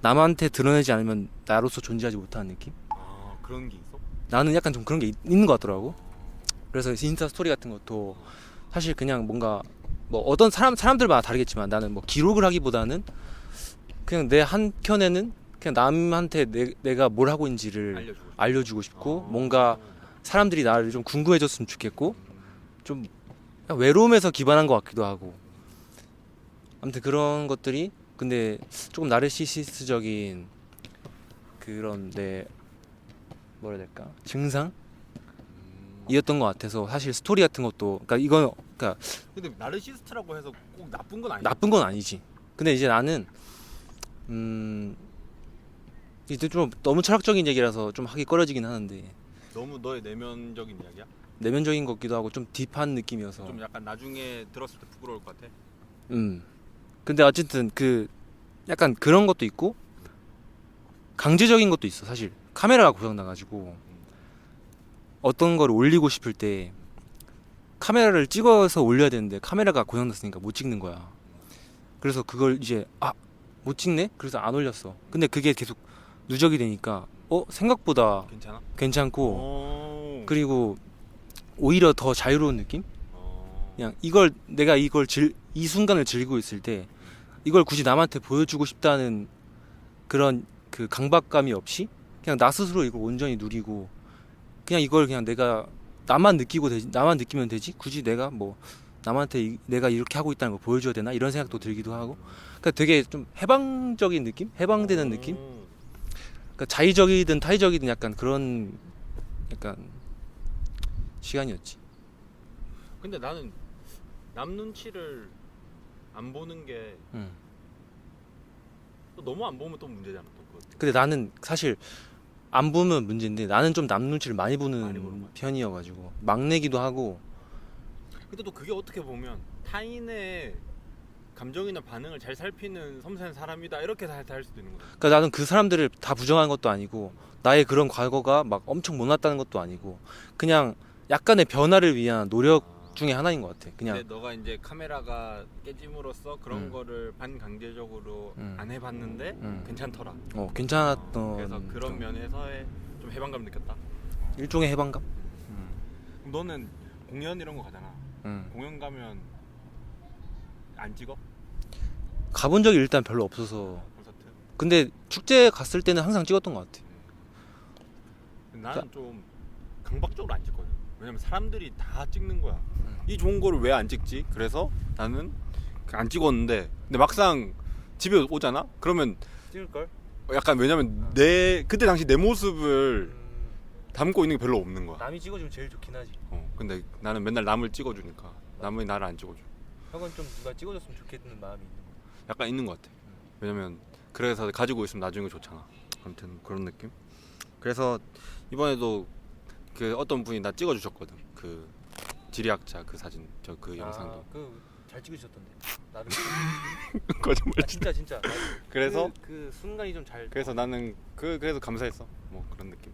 남한테 드러내지 않으면 나로서 존재하지 못하는 느낌? 아 그런 게 있어? 나는 약간 좀 그런 게 있는 것 같더라고. 그래서 인스타 스토리 같은 것도 사실 그냥 뭔가 뭐 어떤 사람들마다 다르겠지만 나는 뭐 기록을 하기보다는 그냥 내 한켠에는 그냥 남한테 내가 뭘 하고 있는지를 알려주고 싶고 뭔가 사람들이 나를 좀 궁금해졌으면 좋겠고 좀 외로움에서 기반한 것 같기도 하고 아무튼 그런 것들이 근데 조금 나르시시스적인 그런 내 뭐라 해야 될까 증상이었던 것 같아서 사실 스토리 같은 것도 그러니까 이건 그러니까 근데 나르시스트라고 해서 꼭 나쁜 건 아니야. 나쁜 건 아니지. 근데 이제 나는 이제 좀 너무 철학적인 얘기라서 좀 하기 꺼려지긴 하는데 너무 너의 내면적인 이야기야? 내면적인 것 같기도 하고 좀 딥한 느낌이어서 좀 약간 나중에 들었을 때 부끄러울 것 같아. 근데 어쨌든 그 약간 그런 것도 있고 강제적인 것도 있어. 사실 카메라가 고장나가지고 어떤 걸 올리고 싶을 때 카메라를 찍어서 올려야 되는데 카메라가 고장났으니까 못 찍는 거야. 그래서 그걸 이제 못 찍네? 그래서 안 올렸어. 근데 그게 계속 누적이 되니까 생각보다 괜찮아? 괜찮고 그리고 오히려 더 자유로운 느낌? 그냥 내가 이 순간을 즐기고 있을 때 이걸 굳이 남한테 보여주고 싶다는 그런 그 강박감이 없이 그냥 나 스스로 이걸 온전히 누리고 그냥 이걸 그냥 나만 느끼면 되지 굳이 내가 뭐 남한테 내가 이렇게 하고 있다는 걸 보여줘야 되나 이런 생각도 들기도 하고 그러니까 되게 좀 해방적인 느낌? 해방되는 느낌? 그러니까 자의적이든 타의적이든 약간 그런 약간 시간이었지. 근데 나는 남 눈치를 안 보는 게 또 너무 안 보면 또 문제잖아. 또 그것도. 근데 나는 사실 안 보면 문제인데 나는 좀 남 눈치를 많이 보는 편이어가지고 막내기도 하고. 근데 또 그게 어떻게 보면 타인의 감정이나 반응을 잘 살피는 섬세한 사람이다 이렇게 할 수도 있는 거야. 그러니까 나는 그 사람들을 다 부정하는 것도 아니고 나의 그런 과거가 막 엄청 못났다는 것도 아니고 그냥 약간의 변화를 위한 노력 중에 하나인 것 같아. 그냥. 근데 너가 이제 카메라가 깨짐으로써 그런 거를 반강제적으로 안 해봤는데 괜찮더라. 괜찮았던. 그래서 그런 면에서의 좀 해방감 느꼈다. 일종의 해방감? 그럼 너는 공연 이런 거 가잖아. 공연 가면 안 찍어? 가본 적이 일단 별로 없어서. 콘서트? 근데 축제 갔을 때는 항상 찍었던 것 같아. 나는 좀 강박적으로 안 찍거든. 왜냐면 사람들이 다 찍는 거야. 이 좋은 거를 왜 안 찍지? 그래서 나는 안 찍었는데 근데 막상 집에 오잖아? 그러면 찍을걸? 약간 왜냐면 그때 당시 내 모습을 담고 있는 게 별로 없는 거야. 남이 찍어주면 제일 좋긴 하지. 근데 나는 맨날 남을 찍어주니까 남이 나를 안 찍어줘. 형은 좀 누가 찍어줬으면 좋겠는 마음이 있는 거야. 약간 있는 것 같아. 왜냐면 그래서 가지고 있으면 나중에 좋잖아. 아무튼 그런 느낌. 그래서 이번에도 그 어떤 분이 나 찍어주셨거든. 그 지리학자 그 사진 그 영상도. 잘 찍으셨던데. 나도. 거짓말. 진짜. 그래서 그 순간이 좀 잘. 그래서 나는 그래서 감사했어. 뭐 그런 느낌.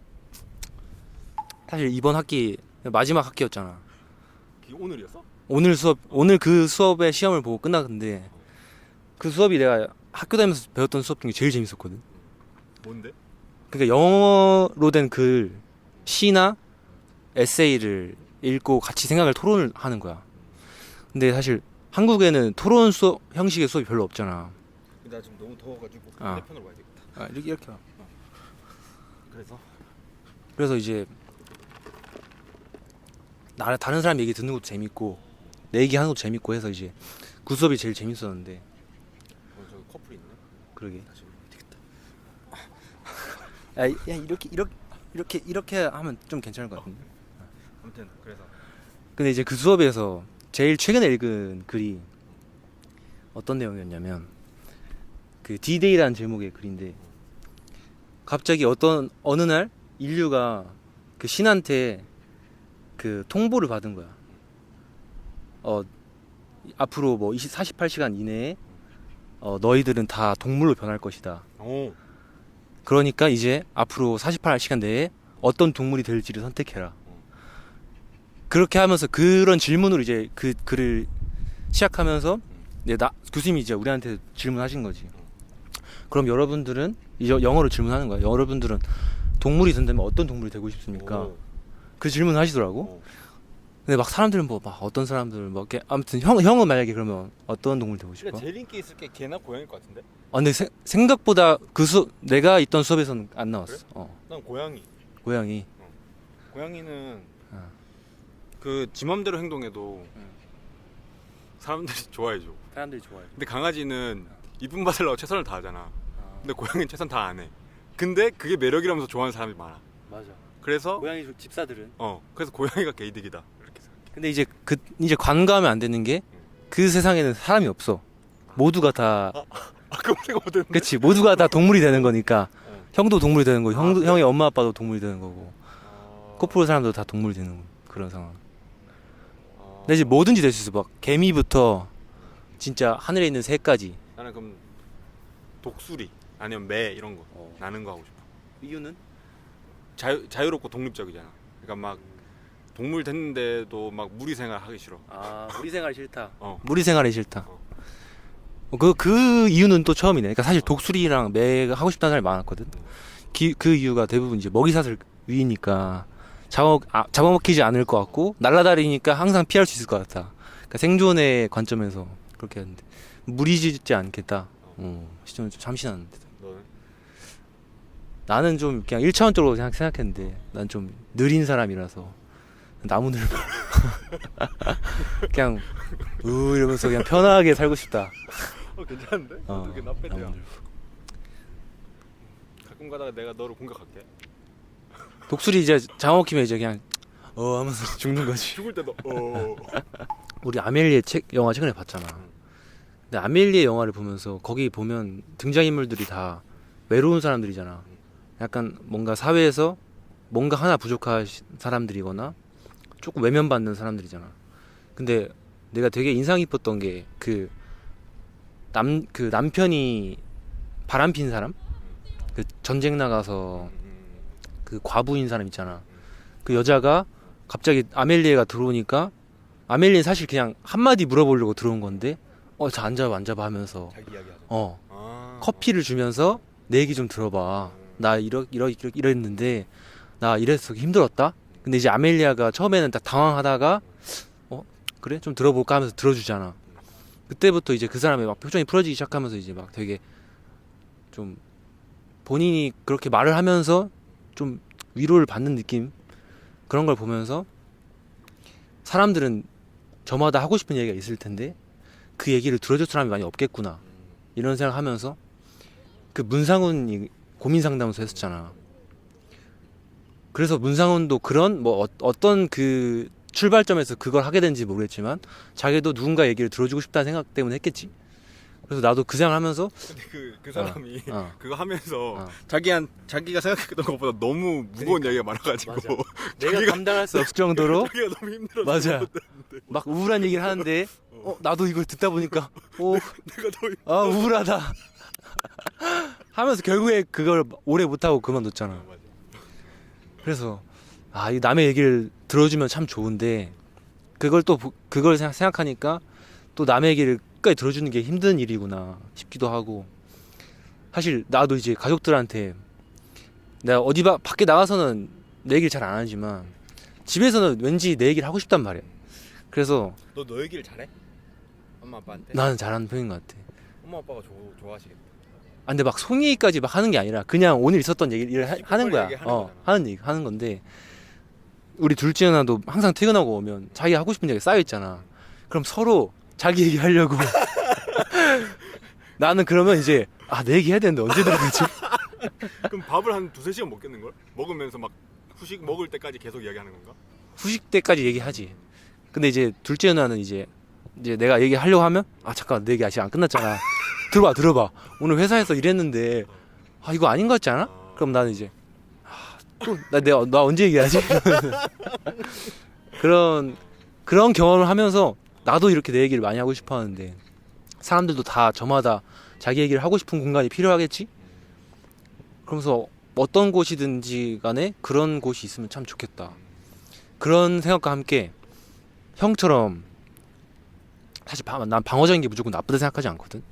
사실 이번 학기 마지막 학기였잖아. 오늘이었어? 오늘 그 수업의 시험을 보고 끝났는데 그 수업이 내가 학교 다니면서 배웠던 수업 중에 제일 재밌었거든. 뭔데? 그러니까 영어로 된 글, 시나 에세이를 읽고 같이 생각을 토론을 하는 거야. 근데 사실 한국에는 토론 수업 형식의 수업이 별로 없잖아. 나 지금 너무 더워가지고 반대편으로 가야 되겠다. 이렇게 와. 그래서 이제 다른 사람 얘기 듣는 것도 재밌고 내 얘기 하는 것도 재밌고 해서 이제 그 수업이 제일 재밌었는데. 저 커플이 있네. 그러게. 다시 되겠다. 야 이렇게 하면 좀 괜찮을 것 같은데. 아무튼 그래서. 근데 이제 그 수업에서 제일 최근에 읽은 글이 어떤 내용이었냐면 그 D-Day라는 제목의 글인데 갑자기 어느 날 인류가 그 신한테 그 통보를 받은 거야. 앞으로 뭐 48시간 이내에 너희들은 다 동물로 변할 것이다. 그러니까 이제 앞으로 48시간 내에 어떤 동물이 될지를 선택해라. 그렇게 하면서 그런 질문으로 이제 그 글을 시작하면서 교수님이 이제 우리한테 질문하신 거지. 그럼 여러분들은 이제 영어로 질문하는 거야. 여러분들은 동물이 된다면 어떤 동물이 되고 싶습니까? 오. 그 질문을 하시더라고. 오. 근데 막 사람들은 뭐 막 어떤 사람들 뭐 이렇게 아무튼 형은 만약에 그러면 어떤 동물 되고 싶어? 그러니까 제일 인기 있을 게 개나 고양이일 것 같은데? 아 근데 생각보다 내가 있던 수업에서는 안 나왔어. 그래? 난 고양이. 고양이. 고양이는 어. 그 지 맘대로 행동해도 사람들이 좋아해줘. 사람들이 좋아해. 근데 강아지는 이쁨 받으려고 최선을 다하잖아. 근데 고양이는 최선 다 안 해. 근데 그게 매력이라면서 좋아하는 사람이 많아. 맞아. 그래서 고양이 집사들은. 그래서 고양이가 개이득이다. 이렇게 생각해. 근데 이제 관가하면 안 되는 게 그 세상에는 사람이 없어. 모두가 다 아까 생각 못했는데. 그치 모두가 다 동물이 되는 거니까 형도 동물이 되는 거고 그래? 형의 엄마 아빠도 동물이 되는 거고 아. 코프로 사람도 다 동물이 되는 그런 상황. 아. 근데 이제 뭐든지 될 수 있어. 막 개미부터 진짜 하늘에 있는 새까지. 나는 그럼 독수리 아니면 매 이런 거 나는 거 하고 싶어. 이유는? 자유롭고 독립적이잖아. 그러니까 막 동물 됐는데도 막 무리 생활 하기 싫어. 아 무리 생활이 싫다. 어. 무리 생활이 싫다. 어. 그 이유는 또 처음이네. 그러니까 사실 독수리랑 매가 하고 싶다는 사람이 많았거든. 그 이유가 대부분 이제 먹이사슬 위니까 잡아먹히지 않을 것 같고 날아다니니까 항상 피할 수 있을 것 같아. 그러니까 생존의 관점에서 그렇게 하는데 무리짓지 않겠다. 시점은 좀 참신한데. 너는? 나는 좀 그냥 1차원적으로 생각했는데 난 좀 느린 사람이라서 나무 늘고 그냥 이러면서 그냥 편하게 살고 싶다. 괜찮은데? 그게 나무 나쁘대요. 늘고. 가끔 가다가 내가 너를 공격할게. 독수리 이제 잡아먹히면 이제 그냥 하면서 죽는 거지. 죽을 때도 우리 아멜리에 영화 최근에 봤잖아. 근데 아멜리에 영화를 보면서 거기 보면 등장인물들이 다 외로운 사람들이잖아. 약간 뭔가 사회에서 뭔가 하나 부족한 사람들이거나 조금 외면받는 사람들이잖아. 근데 내가 되게 인상 깊었던 게 그 남편이 바람핀 사람? 그 전쟁 나가서 그 과부인 사람 있잖아. 그 여자가 갑자기 아멜리에가 들어오니까 아멜리에는 사실 그냥 한마디 물어보려고 들어온 건데 저 앉아봐 하면서 자기 이야기 하자. 커피를 주면서 내 얘기 좀 들어봐. 나 이랬는데 나 이래서 힘들었다. 근데 이제 아멜리아가 처음에는 딱 당황하다가 그래 좀 들어볼까 하면서 들어주잖아. 그때부터 이제 그 사람의 막 표정이 풀어지기 시작하면서 이제 막 되게 좀 본인이 그렇게 말을 하면서 좀 위로를 받는 느낌, 그런 걸 보면서 사람들은 저마다 하고 싶은 얘기가 있을 텐데 그 얘기를 들어줄 사람이 많이 없겠구나, 이런 생각하면서 그 문상훈이 고민 상담소 했었잖아. 그래서 문상훈도 그런 어떤 그 출발점에서 그걸 하게 된지 모르겠지만 자기도 누군가 얘기를 들어주고 싶다는 생각 때문에 했겠지. 그래서 나도 그 생각하면서 근데 그 사람이 어. 그거 하면서 어. 자기가 생각했던 것보다 너무 무거운 이야기가 많아가지고 맞아. 내가 감당할 수 없을 정도로 자기가 너무 힘들어서 맞아. 막 우울한 얘기를 하는데 나도 이걸 듣다 보니까 내가 더 우울하다 하면서 결국에 그걸 오래 못하고 그만뒀잖아. 맞아. 그래서 이 남의 얘기를 들어주면 참 좋은데 그걸 생각하니까 또 남의 얘기를 끝까지 들어주는 게 힘든 일이구나 싶기도 하고, 사실 나도 이제 가족들한테 내가 어디 밖에 나가서는 내 얘기를 잘 안 하지만 집에서는 왠지 내 얘기를 하고 싶단 말이야. 그래서 너 얘기를 잘해? 엄마 아빠한테? 나는 잘하는 편인 것 같아. 엄마 아빠가 좋아하시겠다. 근데 막 속 얘기까지 막 하는 게 아니라 그냥 오늘 있었던 얘기를 하는 거야. 하는 얘기 하는 건데, 우리 둘째 누나도 항상 퇴근하고 오면 자기 하고 싶은 얘기 쌓여 있잖아. 그럼 서로 자기 얘기 하려고 나는 그러면 이제 내 얘기 해야 되는데 언제 들어가지? 그럼 밥을 한 2-3시간 먹겠는걸? 먹으면서 막 후식 먹을 때까지 계속 이야기하는 건가? 후식 때까지 얘기하지. 근데 이제 둘째 누나는 이제 내가 얘기하려고 하면 잠깐 내 얘기 아직 안 끝났잖아. 들어봐. 오늘 회사에서 일했는데 이거 아닌 것 같지 않아? 그럼 나는 이제 나 언제 얘기하지? 그런 경험을 하면서 나도 이렇게 내 얘기를 많이 하고 싶어 하는데 사람들도 다 저마다 자기 얘기를 하고 싶은 공간이 필요하겠지? 그러면서 어떤 곳이든지 간에 그런 곳이 있으면 참 좋겠다. 그런 생각과 함께 형처럼 사실 난 방어적인 게 무조건 나쁘다 생각하지 않거든.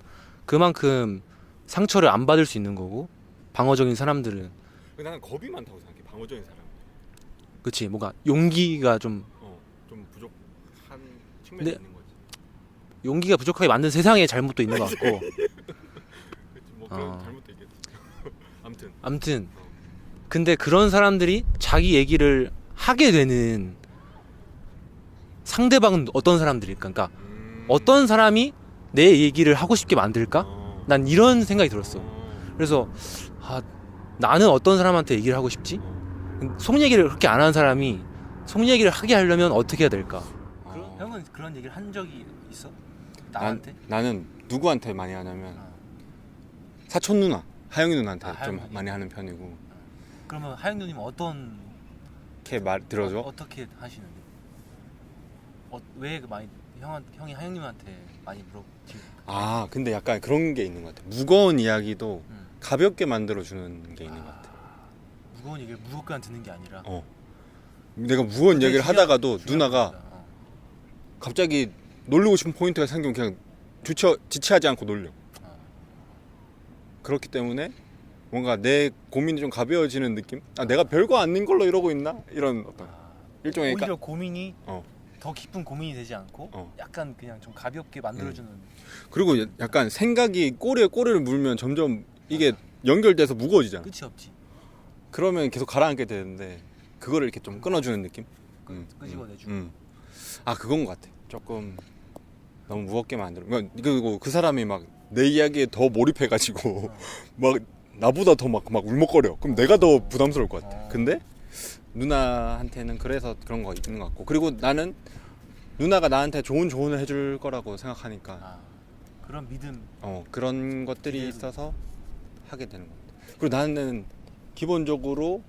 그만큼 상처를 안 받을 수 있는 거고, 방어적인 사람들은 근데 나는 겁이 많다고 생각해. 방어적인 사람. 그치 뭔가 용기가 좀 좀 부족한 측면이 근데- 있는 거지. 용기가 부족하게 만든 세상의 잘못도 있는 것 같고. 그치, 뭐 그런 어. 잘못도 있겠지. 아무튼 아무튼 근데 그런 사람들이 자기 얘기를 하게 되는 상대방은 어떤 사람들일까? 그러니까 어떤 사람이 내 얘기를 하고 싶게 만들까? 난 이런 생각이 들었어. 그래서 나는 어떤 사람한테 얘기를 하고 싶지? 속 얘기를 그렇게 안 하는 사람이 속 얘기를 하게 하려면 어떻게 해야 될까? 형은 그런 얘기를 한 적이 있어? 나는 누구한테 많이 하냐면 사촌 누나, 하영이 누나한테 좀 하영이. 많이 하는 편이고. 그러면 하영 누님 어떤 걔 말 들어줘? 어떻게 하시는데? 왜 많이 형이 하영 누님한테 많이 물어보지? 아 근데 약간 그런 게 있는 것 같아. 무거운 이야기도 응. 가볍게 만들어 주는 게 있는 것 같아. 무거운 얘기를 무겁게만 듣는 게 아니라 내가 무거운 되게 얘기를 중요한- 하다가도 중요한 누나가 거다. 갑자기 놀리고 싶은 포인트가 생기면 그냥 지체하지 않고 놀려. 그렇기 때문에 뭔가 내 고민이 좀 가벼워지는 느낌? 내가 별거 아닌 걸로 이러고 있나? 이런 어떤 일종의 오히려 고민이 어. 더 깊은 고민이 되지 않고 약간 그냥 좀 가볍게 만들어주는. 그리고 약간 생각이 꼬리에 꼬리를 물면 점점 이게 연결돼서 무거워지잖아. 끝이 없지. 그러면 계속 가라앉게 되는데 그거를 이렇게 좀 끊어주는 느낌? 끄집어내주고. 그건 것 같아. 조금 너무 무겁게 만들어. 그리고 그 사람이 막 내 이야기에 더 몰입해가지고 막 나보다 더 막 울먹거려. 그럼 내가 더 부담스러울 것 같아. 근데 누나한테는 그래서 그런 거 있는 것 같고. 그리고 나는 누나가 나한테 좋은 조언을 해줄 거라고 생각하니까 그런 믿음. 그런 것들이 기대도. 있어서 하게 되는 것 같아. 그리고 나는 기본적으로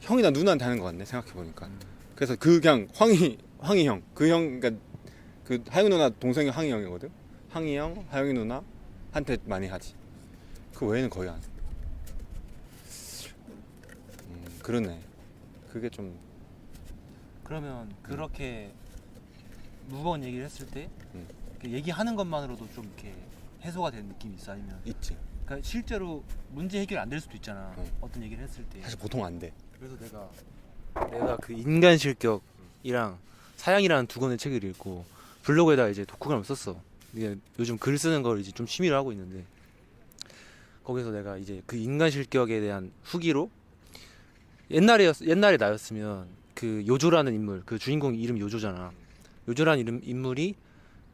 형이나 누나한테 하는 것 같네, 생각해보니까. 그래서 그냥 황희 형, 그러니까 그 하영이 누나 동생이 황희 형이거든. 황희 형, 하영이 누나한테 많이 하지. 그 외에는 거의 안 해. 그러네. 그게 좀 그러면 그렇게 무거운 얘기를 했을 때 음. 그 얘기하는 것만으로도 좀 이렇게 해소가 되는 느낌이 있어? 아니면 있지. 그러니까 실제로 문제 해결 안 될 수도 있잖아. 응. 어떤 얘기를 했을 때. 사실 보통 안 돼. 그래서 내가 그 인간 실격이랑 사양이라는 두 권의 책을 읽고 블로그에다가 이제 독후감을 썼어. 이게 요즘 글 쓰는 걸 이제 좀 취미로 하고 있는데, 거기서 내가 이제 그 인간 실격에 대한 후기로 옛날에 나였으면 그 요조라는 인물, 그 주인공 이름 요조잖아. 요조라는 인물이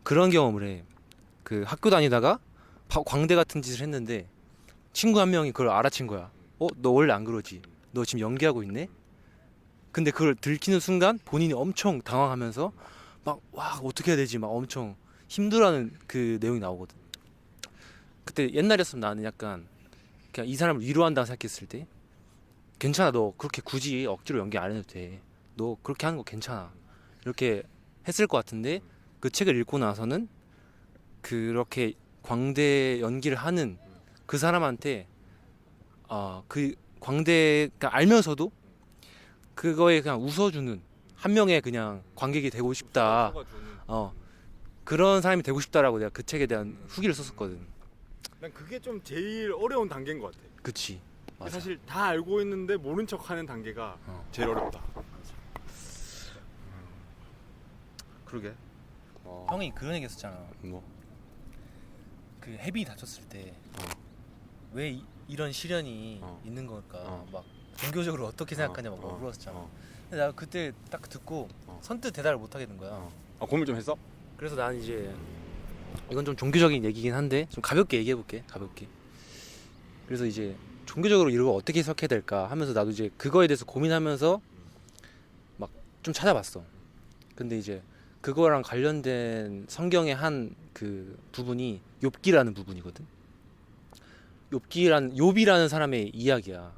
그런 경험을 해. 그 학교 다니다가 광대 같은 짓을 했는데 친구 한 명이 그걸 알아챈 거야. 너 원래 안 그러지? 너 지금 연기하고 있네? 근데 그걸 들키는 순간 본인이 엄청 당황하면서 막 와 어떻게 해야 되지? 막 엄청 힘들어하는 그 내용이 나오거든. 그때 옛날이었으면 나는 약간 그냥 이 사람을 위로한다고 생각했을 때 괜찮아, 너 그렇게 굳이 억지로 연기 안 해도 돼. 너 그렇게 하는 거 괜찮아. 이렇게 했을 것 같은데 그 책을 읽고 나서는 그렇게 광대 연기를 하는 그 사람한테 그 광대가 알면서도 그거에 그냥 웃어주는 한 명의 그냥 관객이 되고 싶다. 그런 사람이 되고 싶다라고 내가 그 책에 대한 후기를 썼었거든. 난 그게 좀 제일 어려운 단계인 것 같아. 그치. 맞아. 사실 다 알고 있는데 모른 척하는 단계가 제일 어렵다. 그러게. 형이 그런 얘기 했었잖아. 뭐? 그 헤비 다쳤을 때 왜 이런 시련이 있는 걸까? 막 종교적으로 어떻게 생각하냐 막 물었었잖아. 근데 나 그때 딱 듣고 선뜻 대답을 못 하게 된 거야. 고민 좀 했어? 그래서 난 이제 이건 좀 종교적인 얘기긴 한데 좀 가볍게 얘기해 볼게. 가볍게. 그래서 이제 종교적으로 이걸 어떻게 해석해야 될까 하면서 나도 이제 그거에 대해서 고민하면서 막 좀 찾아봤어. 근데 이제 그거랑 관련된 성경의 한 그 부분이 욥기라는 부분이거든. 욥이라는 사람의 이야기야.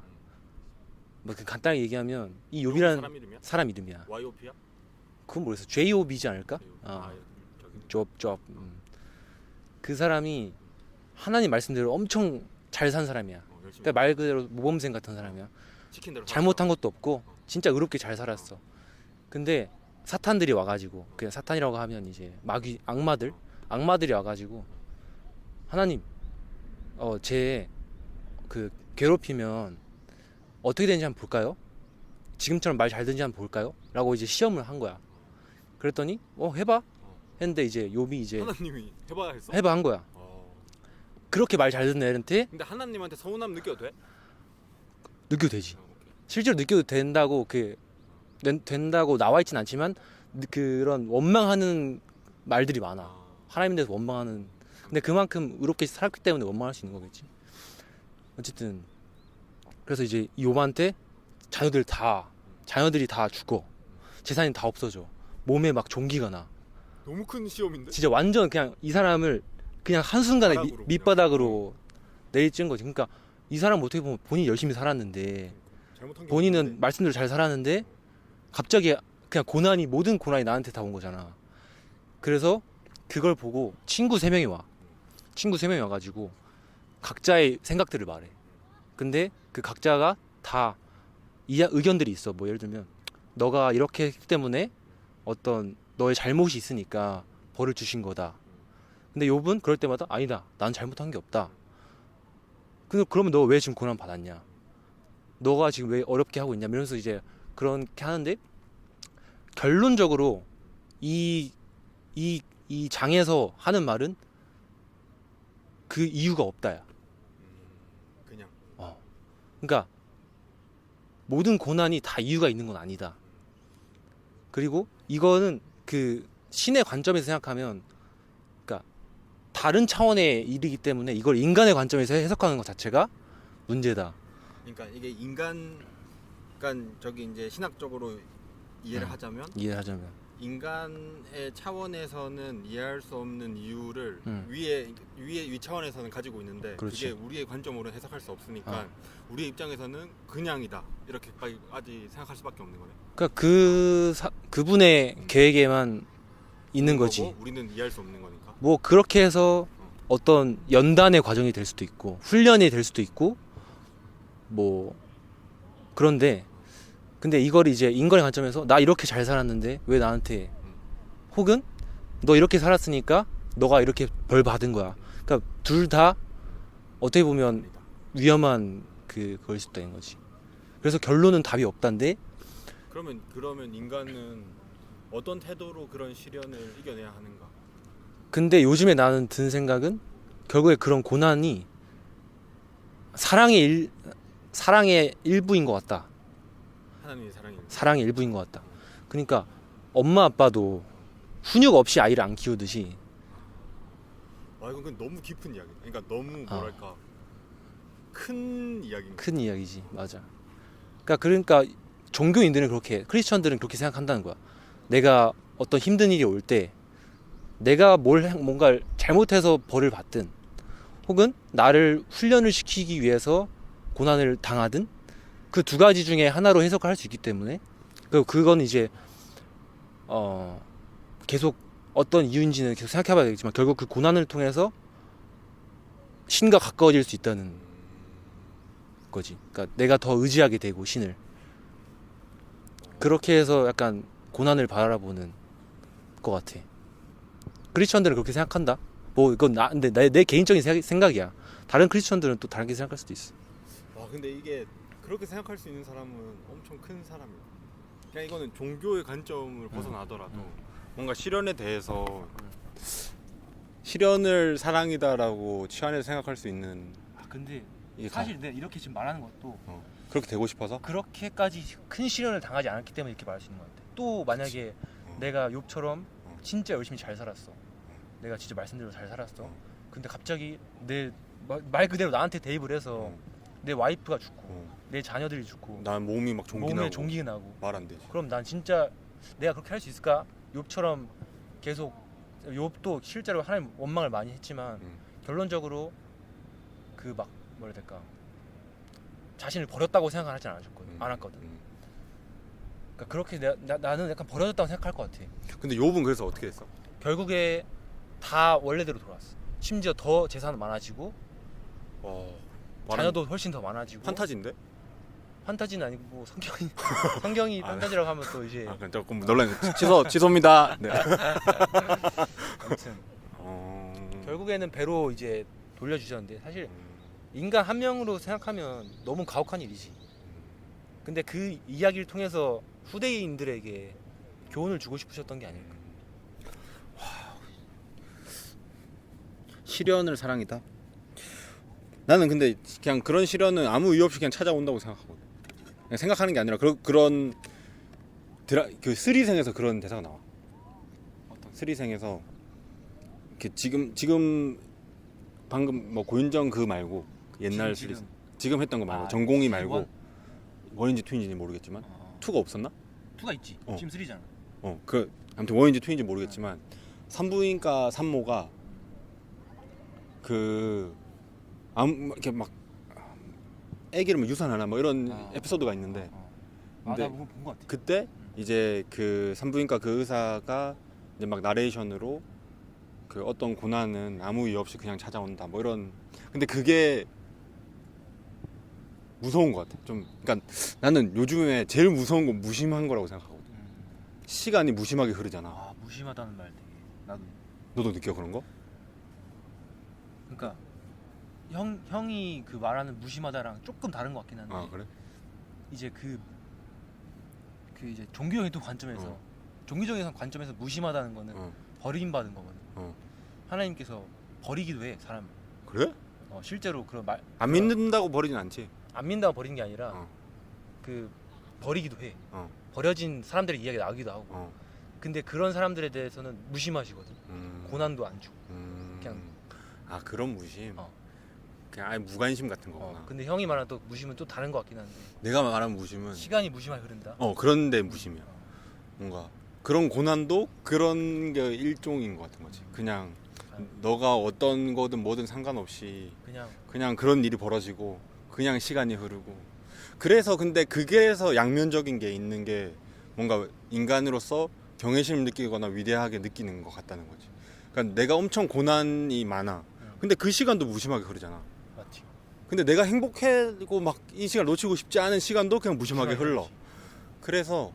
뭐 간단하게 얘기하면 이 욥이라는 사람 이름이야. YOP야? 그건 모르겠어. J-O-B이지 않을까? 욥. 그 사람이 하나님 말씀대로 엄청 잘 산 사람이야. 그러니까 말 그대로 모범생 같은 사람이야. 잘못한 것도 없고 진짜 의롭게 잘 살았어. 근데 사탄들이 와가지고, 그냥 사탄이라고 하면 이제 악마들이 와가지고 하나님 제 그 괴롭히면 어떻게 되는지 한번 볼까요? 지금처럼 말 잘 듣는지 한번 볼까요? 라고 이제 시험을 한 거야. 그랬더니 해봐 했는데 이제 욥이 이제 하나님이 해봐야 했어? 해봐 한 거야. 그렇게 말 잘 듣는 애한테 근데 하나님한테 서운함 느껴도 돼? 느껴도 되지. 오케이. 실제로 느껴도 된다고 된다고 나와 있진 않지만 그런 원망하는 말들이 많아. 아, 하나님에 대해서 원망하는. 근데 그만큼 의롭게 살았기 때문에 원망할 수 있는 거겠지. 어쨌든 그래서 이제 이 욥한테 자녀들이 다 죽어. 재산이 다 없어져. 몸에 막 종기가 나. 너무 큰 시험인데? 진짜 완전 그냥 이 사람을 그냥 한순간에 바닥으로 밑바닥으로 내리쬐는 거지. 그러니까 이 사람 어떻게 보면 본인이 열심히 살았는데 잘못한 게 본인은 없는데. 말씀대로 잘 살았는데 갑자기 그냥 모든 고난이 나한테 다 온 거잖아. 그래서 그걸 보고 친구 3명이 와. 친구 3명이 와가지고 각자의 생각들을 말해. 근데 그 각자가 다 의견들이 있어. 뭐 예를 들면 너가 이렇게 했기 때문에 어떤 너의 잘못이 있으니까 벌을 주신 거다. 근데 욥은 그럴 때마다 아니다. 난 잘못한 게 없다. 그러면 너 왜 지금 고난 받았냐? 너가 지금 왜 어렵게 하고 있냐? 이러면서 이제 그렇게 하는데 결론적으로 이 장에서 하는 말은 그 이유가 없다야. 그냥 그러니까 모든 고난이 다 이유가 있는 건 아니다. 그리고 이거는 그 신의 관점에서 생각하면, 그러니까 다른 차원의 일이기 때문에 이걸 인간의 관점에서 해석하는 것 자체가 문제다. 그러니까 이게 인간 그러니까 저기 이제 신학적으로 이해를 하자면 이해하자면 인간의 차원에서는 이해할 수 없는 이유를 음. 위 차원에서는 가지고 있는데 그렇지. 그게 우리의 관점으로 해석할 수 없으니까 우리의 입장에서는 그냥이다 이렇게까지 생각할 수밖에 없는 거네. 그러니까 그분의 계획에만 있는 거지. 거고 우리는 이해할 수 없는 거니까. 뭐 그렇게 해서 어떤 연단의 과정이 될 수도 있고 훈련이 될 수도 있고 뭐 그런데 근데 이걸 이제 인간의 관점에서 나 이렇게 잘 살았는데 왜 나한테, 혹은 너 이렇게 살았으니까 너가 이렇게 벌 받은 거야. 그러니까 둘 다 어떻게 보면 위험한 그걸 수 있다는 거지. 그래서 결론은 답이 없단데. 그러면 인간은 어떤 태도로 그런 시련을 이겨내야 하는가? 근데 요즘에 나는 든 생각은 결국에 그런 고난이 사랑의 일부인 것 같다. 하나님의 사랑이. 사랑의 일부인 것 같다. 그러니까 엄마 아빠도 훈육 없이 아이를 안 키우듯이. 이건 너무 깊은 이야기. 그러니까 너무 뭐랄까 큰 이야기인 거야. 큰 이야기지. 맞아. 그러니까 종교인들은 크리스천들은 그렇게 생각한다는 거야. 내가 어떤 힘든 일이 올 때 내가 뭔가 잘못해서 벌을 받든 혹은 나를 훈련을 시키기 위해서 고난을 당하든 그 두 가지 중에 하나로 해석할 수 있기 때문에 그건 이제 계속 어떤 이유인지는 계속 생각해봐야 되겠지만 결국 그 고난을 통해서 신과 가까워질 수 있다는 거지. 그러니까 내가 더 의지하게 되고 신을 그렇게 해서 약간 고난을 바라보는 것 같아. 크리스천들은 그렇게 생각한다. 뭐 이건 근데 내 개인적인 생각이야. 다른 크리스천들은 또 다르게 생각할 수도 있어. 근데 이게 그렇게 생각할 수 있는 사람은 엄청 큰 사람이야. 그냥 이거는 종교의 관점을 벗어나더라도 뭔가 시련에 대해서 시련을 사랑이다라고 취안해서 생각할 수 있는. 근데 이게 사실 내가 이렇게 지금 말하는 것도 그렇게 되고 싶어서? 그렇게까지 큰 시련을 당하지 않았기 때문에 이렇게 말할 수 있는 것 같아. 또 만약에 내가 욥처럼 진짜 열심히 잘 살았어. 내가 진짜 말씀대로 잘 살았어. 근데 갑자기 내 말 그대로 나한테 대입을 해서 내 와이프가 죽고 내 자녀들이 죽고 난 몸이 막 종기 몸에 나고 종기 나고 말 안 되지. 그럼 난 진짜 내가 그렇게 할 수 있을까? 욥처럼 계속 욥도 실제로 하나님 원망을 많이 했지만 결론적으로 그 막 뭐라 해야 될까 자신을 버렸다고 생각하지 않았거든. 그러니까 그렇게 나는 약간 버려졌다고 생각할 것 같아. 근데 욥은 그래서 어떻게 했어? 결국에 다 원래대로 돌아왔어. 심지어 더 재산은 많아지고 자녀도 훨씬 더 많아지고. 판타지인데? 판타지는 아니고 뭐 성경이 판타지라고 하면 또 이제 그럼 조금 논란. 취소입니다. 네. 아무튼 결국에는 배로 이제 돌려주셨는데 사실 인간 한 명으로 생각하면 너무 가혹한 일이지. 근데 그 이야기를 통해서 후대인들에게 교훈을 주고 싶으셨던 게 아닐까. 시련을 사랑이다. 나는 근데 그냥 그런 시련은 아무 이유 없이 그냥 찾아온다고 생각하거든. 그냥 생각하는 게 아니라 그런 그 스리생에서 그런 대사가 나와. 스리생에서 이렇게 지금 방금 뭐 고윤정 그 말고 옛날 스리생 지금 했던 거 말고 전공이 말고 원인지 투인지는 모르겠지만 투가 없었나? 투가 있지. 지금 3잖아. 그 아무튼 원인지 투인지 모르겠지만 산부인과 산모가 이렇게 막 아기를 뭐 유산하나 뭐 이런 에피소드가 있는데 근데 나 본 것 같아. 그때 이제 그 산부인과 그 의사가 이제 막 나레이션으로 그 어떤 고난은 아무 이유 없이 그냥 찾아온다 뭐 이런. 근데 그게 무서운 것 같아. 좀 그러니까 나는 요즘에 제일 무서운 건 무심한 거라고 생각하거든. 시간이 무심하게 흐르잖아. 무심하다는 말 되게 나도. 너도 느껴 그런 거? 그러니까 형이 그 말하는 무심하다랑 조금 다른 것 같긴 한데. 그래? 이제 그 이제 종교적인 또 관점에서 종교적인 관점에서 무심하다는 거는 버림 받은 거거든. 하나님께서 버리기도 해 사람을. 그래? 실제로 그런 말 안 믿는다고 버리진 않지. 안 믿는다고 버리는 게 아니라 그 버리기도 해. 버려진 사람들의 이야기가 나오기도 하고. 근데 그런 사람들에 대해서는 무심하시거든. 고난도 안 주고. 그냥 그런 무심. 그냥 아예 무관심 같은 거구나. 근데 형이 말하는 또 무심은 또 다른 것 같긴 한데. 내가 말하는 무심은 시간이 무심하게 흐른다. 그런데 무심이야. 뭔가 그런 고난도 그런 게 일종인 것 같은 거지. 그냥 너가 어떤 거든 뭐든 상관없이 그냥 그런 일이 벌어지고 그냥 시간이 흐르고. 그래서 근데 그게서 양면적인 게 있는 게 뭔가 인간으로서 경외심을 느끼거나 위대하게 느끼는 것 같다는 거지. 그러니까 내가 엄청 고난이 많아. 근데 그 시간도 무심하게 흐르잖아. 맞지. 근데 내가 행복하고 막 이 시간 놓치고 싶지 않은 시간도 그냥 무심하게 흘러. 그래서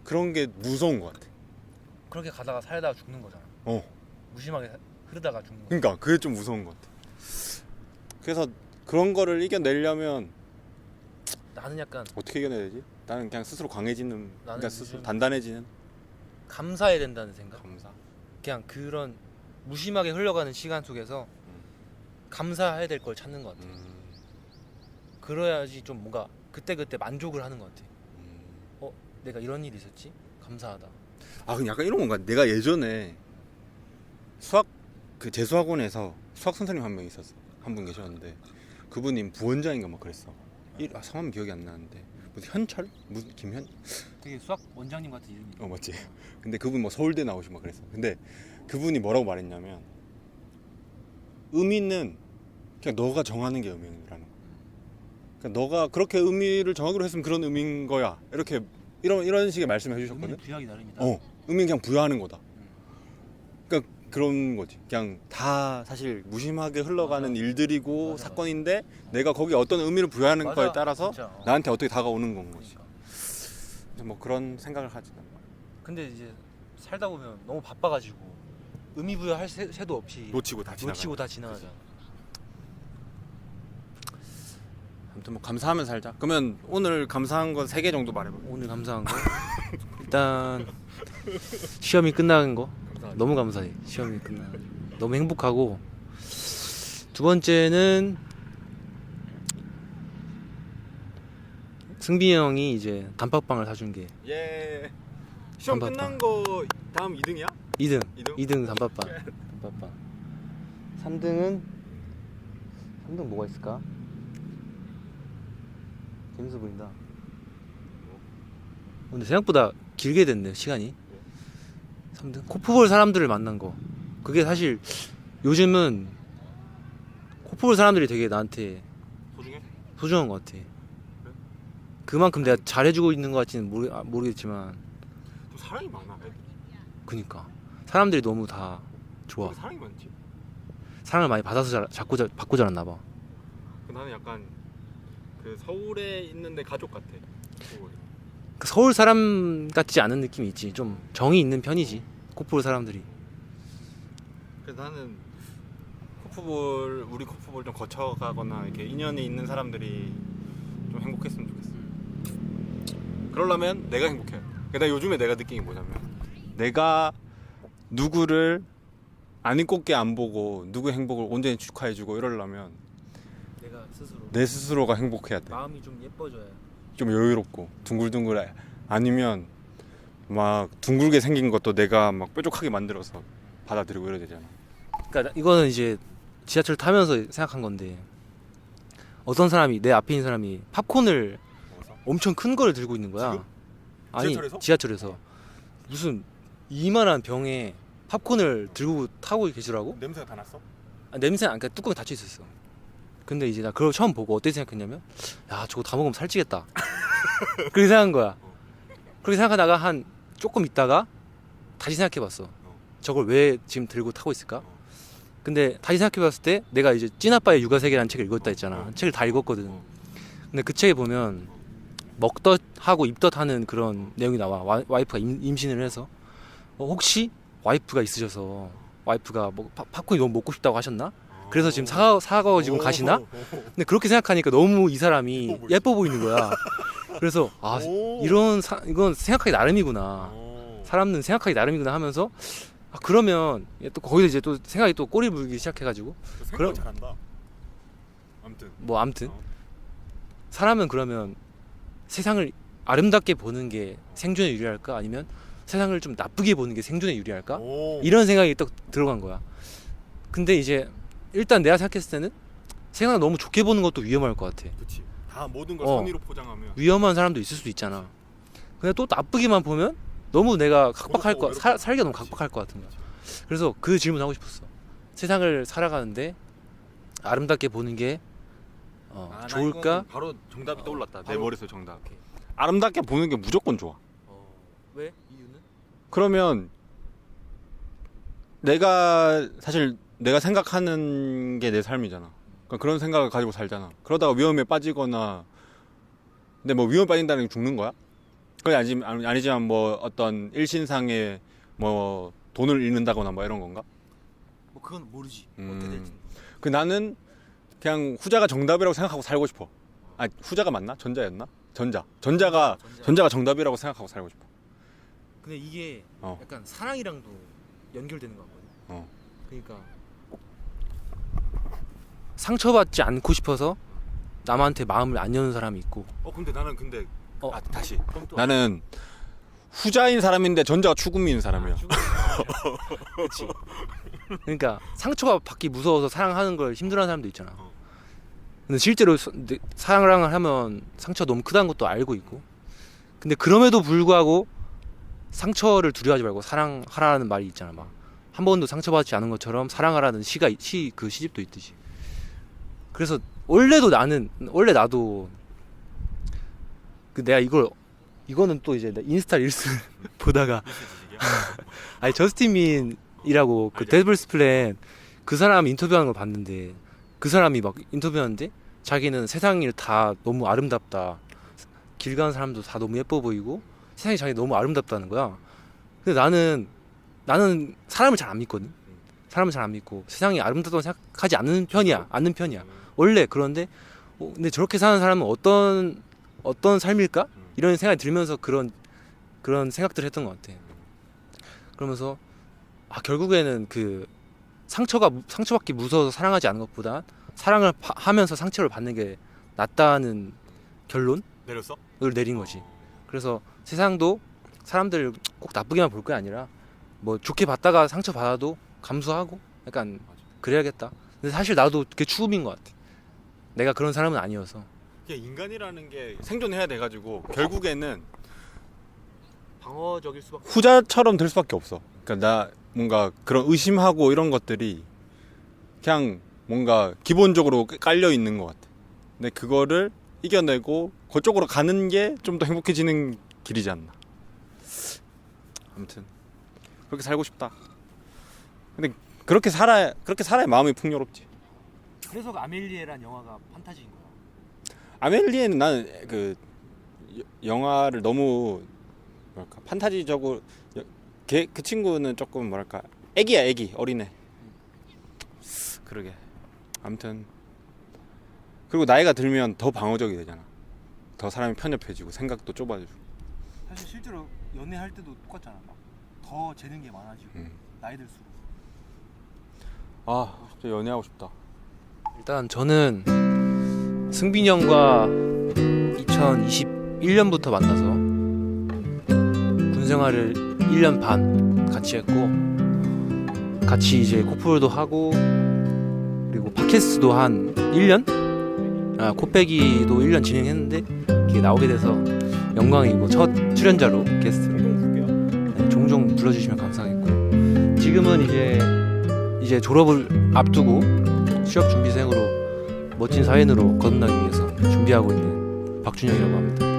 그런 게 무서운 것 같아. 그렇게 가다가 살다가 죽는 거잖아. 무심하게 흐르다가 죽는 거. 그러니까 그게 좀 무서운 것 같아. 그래서 그런 거를 이겨내려면 나는 약간 어떻게 이겨내야 되지? 나는 그냥 스스로 강해지는, 그러니까 스스로 요즘 단단해지는. 감사해야 된다는 생각. 감사. 그냥 그런 무심하게 흘러가는 시간 속에서 감사해야 될 걸 찾는 것 같아. 그래야지 좀 뭔가 그때그때 만족을 하는 것 같아. 내가 이런 일이 있었지? 감사하다. 그럼 약간 이런 건가? 내가 예전에 수학 그 재수학원에서 수학 선생님 한 명 있었어. 한 분 계셨는데 그분이 부원장인가 막 그랬어. 성함 기억이 안 나는데 무슨 현철? 무슨 김현? 되게 수학 원장님 같은 이름이. 맞지. 근데 그분 뭐 서울대 나오시고 막 그랬어. 근데 그분이 뭐라고 말했냐면 의미는 그냥 너가 정하는 게 의미라는 거야. 그러니까 너가 그렇게 의미를 정하기로 했으면 그런 의미인 거야. 이렇게 이런 식의 말씀을 해주셨거든. 의미는 부여하기 나름이다. 의미는 그냥 부여하는 거다. 그러니까 그런 거지. 그냥 다 사실 무심하게 흘러가는 일들이고 맞아. 사건인데 내가 거기에 어떤 의미를 부여하는 맞아. 거에 따라서 진짜. 나한테 어떻게 다가오는 건 거지. 그러니까. 뭐 그런 생각을 하지. 근데 이제 살다 보면 너무 바빠가지고 의미 부여할 새도 없이 놓치고 다 지나가잖아. 아무튼 뭐 감사하면서 살자. 그러면 오늘 감사한 거 3개 정도 말해봐. 오늘 감사한 거 일단 시험이 끝나는 거 너무 감사해. 시험이 끝나가지고 너무 행복하고, 두 번째는 승빈이 형이 이제 단팥빵을 사준 게 예. 시험 단팥빵. 끝난 거 다음 2등이야? 2등 단팥빵. 3등 뭐가 있을까? 재밌어 보인다. 근데 생각보다 길게 됐네 시간이. 3등 코프볼 사람들을 만난 거. 그게 사실 요즘은 코프볼 사람들이 되게 나한테 소중해? 소중한 것 같아. 그만큼 내가 잘해주고 있는 것 같지는 모르겠지만, 좀 사랑이 많아. 애들이. 그니까 사람들이 너무 다 좋아. 사랑이 많지. 사랑을 많이 받아서 받고 자랐나 봐. 나는 약간 그 서울에 있는데 가족 같아. 서울이. 그 서울 사람 같지 않은 느낌이 있지. 좀 정이 있는 편이지 코프볼 사람들이. 그래서 나는 우리 코프볼 좀 거쳐가거나 이렇게 인연이 있는 사람들이 좀 행복했으면 좋겠어. 그러려면 내가 행복해. 그러니까 요즘에 내가 느낀 게 뭐냐면 내가 누구를 안 곱게 안 보고 누구 행복을 온전히 축하해주고 이러려면 내가 스스로 내 스스로가 행복해야 돼. 마음이 좀 예뻐져야. 좀 여유롭고 둥글둥글 아니면 막 둥글게 생긴 것도 내가 막 뾰족하게 만들어서 받아들이고 이래야 되잖아. 그러니까 이거는 이제 지하철 타면서 생각한 건데 어떤 사람이 내 앞에 있는 사람이 팝콘을 엄청 큰 거를 들고 있는 거야. 지금? 아니 지하철에서? 지하철에서 무슨 이만한 병에 팝콘을 들고 타고 계시더라고. 냄새가 다 났어? 냄새 안, 그러니까 뚜껑이 닫혀 있었어. 근데 이제 나 그걸 처음 보고 어떻게 생각했냐면 야 저거 다 먹으면 살찌겠다. 그렇게 생각한 거야. 그렇게 생각하다가 한 조금 있다가 다시 생각해봤어. 저걸 왜 지금 들고 타고 있을까? 근데 다시 생각해봤을 때 내가 이제 찐아빠의 육아세계라는 책을 읽었다 했잖아. 책을 다 읽었거든. 근데 그 책에 보면 먹덧 하고 입덧 하는 그런 내용이 나와. 와이프가 임신을 해서 혹시 와이프가 있으셔서 와이프가 뭐 팝콘이 너무 먹고 싶다고 하셨나? 그래서 지금 사가지고 가시나? 근데 그렇게 생각하니까 너무 이 사람이 예뻐 보이는 거야. 그래서 아 이건 생각하기 나름이구나. 사람은 생각하기 나름이구나 하면서 그러면 또 거기서 이제 또 생각이 또 꼬리 물기 시작해가지고 그럼 잘한다. 아무튼 사람은 그러면 세상을 아름답게 보는 게 생존에 유리할까 아니면 세상을 좀 나쁘게 보는 게 생존에 유리할까 이런 생각이 딱 들어간 거야. 근데 이제 일단 내가 생각했을 때는 세상을 너무 좋게 보는 것도 위험할 것 같아. 그렇지. 다 모든 걸 어. 선의로 포장하면 위험한 사람도 있을 수도 있잖아. 근데 또 나쁘게만 보면 너무 내가 각박할 거 외롭고 살기가 너무 각박할 것 같은 거야. 그래서 그 질문 하고 싶었어. 세상을 살아가는데 아름답게 보는 게 나 좋을까? 이거는 바로 정답이 떠올랐다. 내 바로- 머릿속에 정답. 오케이. 아름답게 보는 게 무조건 좋아. 왜? 이유는? 그러면 사실 내가 생각하는 게 내 삶이잖아. 그러니까 그런 생각을 가지고 살잖아. 그러다가 위험에 빠지거나 근데 뭐 위험에 빠진다는 게 죽는 거야? 그게 아니지만 뭐 어떤 일신상의 뭐 돈을 잃는다거나 뭐 이런 건가? 뭐 그건 모르지. 그 나는 그냥 후자가 정답이라고 생각하고 살고 싶어. 후자가 맞나? 전자였나? 전자가 정답이라고 생각하고 살고 싶어. 근데 이게 약간 사랑이랑도 연결되는 거 같거든. 그러니까 상처받지 않고 싶어서 남한테 마음을 안 여는 사람이 있고. 근데 나는 다시. 그럼 또 나는 후자인 사람인데 전자가 추구미인 사람이야. 그렇지. 그러니까 상처가 받기 무서워서 사랑하는 걸 힘들어하는 사람도 있잖아. 근데 실제로 사랑을 하면 상처가 너무 크다는 것도 알고 있고. 근데 그럼에도 불구하고 상처를 두려워하지 말고 사랑하라는 말이 있잖아. 막 한 번도 상처받지 않은 것처럼 사랑하라는 그 시집도 있듯이. 그래서 원래 나도 내가 이거는 또 이제 인스타 릴스 보다가 아니 저스틴 민이라고 그 데블스 플랜 그 사람 인터뷰하는 걸 봤는데 그 사람이 막 인터뷰하는데 자기는 세상이 다 너무 아름답다. 길 가는 사람도 다 너무 예뻐 보이고 세상이 자기 너무 아름답다는 거야. 근데 나는 사람을 잘 안 믿거든. 사람을 잘 안 믿고 세상이 아름답다고 생각하지 않는 편이야. 원래 그런데 근데 저렇게 사는 사람은 어떤 삶일까? 이런 생각이 들면서 그런 생각들을 했던 것 같아. 그러면서 결국에는 그 상처받기 무서워서 사랑하지 않는 것보다 사랑을 하면서 상처를 받는 게 낫다는 결론을 내렸어? 내린 거지. 그래서 세상도 사람들 꼭 나쁘게만 볼 게 아니라 뭐 좋게 봤다가 상처 받아도 감수하고 약간 그래야겠다. 근데 사실 나도 그게 추움인 것 같아. 내가 그런 사람은 아니어서. 인간이라는 게 생존해야 돼가지고 결국에는 방어적일 수밖에. 후자처럼 될 수밖에 없어. 그러니까 나 뭔가 그런 의심하고 이런 것들이 그냥 뭔가 기본적으로 깔려 있는 것 같아. 근데 그거를 이겨내고 그쪽으로 가는 게 좀 더 행복해지는 길이지 않나. 아무튼 그렇게 살고 싶다. 근데 그렇게 살아야 마음이 풍요롭지. 그래서 그 아멜리에란 영화가 판타지인 거야. 아멜리에는 나는 그 영화를 너무 뭐랄까 판타지적으로 그 친구는 조금 뭐랄까 애기야 애기 어린애. 그러게 아무튼 그리고 나이가 들면 더 방어적이 되잖아. 더 사람이 편협해지고 생각도 좁아지고. 사실 실제로 연애할 때도 똑같잖아. 막 더 재는 게 많아지고 나이 들수록. 아 진짜 연애하고 싶다. 일단 저는 승빈이 형과 2021년부터 만나서 군 생활을 1년 반 같이 했고 같이 이제 코프도 하고 그리고 팟캐스트도 한 1년? 코빼기도 1년 진행했는데 이게 나오게 돼서 영광이고 첫 출연자로 게스트로 네, 종종 불러주시면 감사하겠고 지금은 이제 졸업을 앞두고 취업 준비생으로 멋진 사회인으로 거듭나기 위해서 준비하고 있는 박준영이라고 합니다.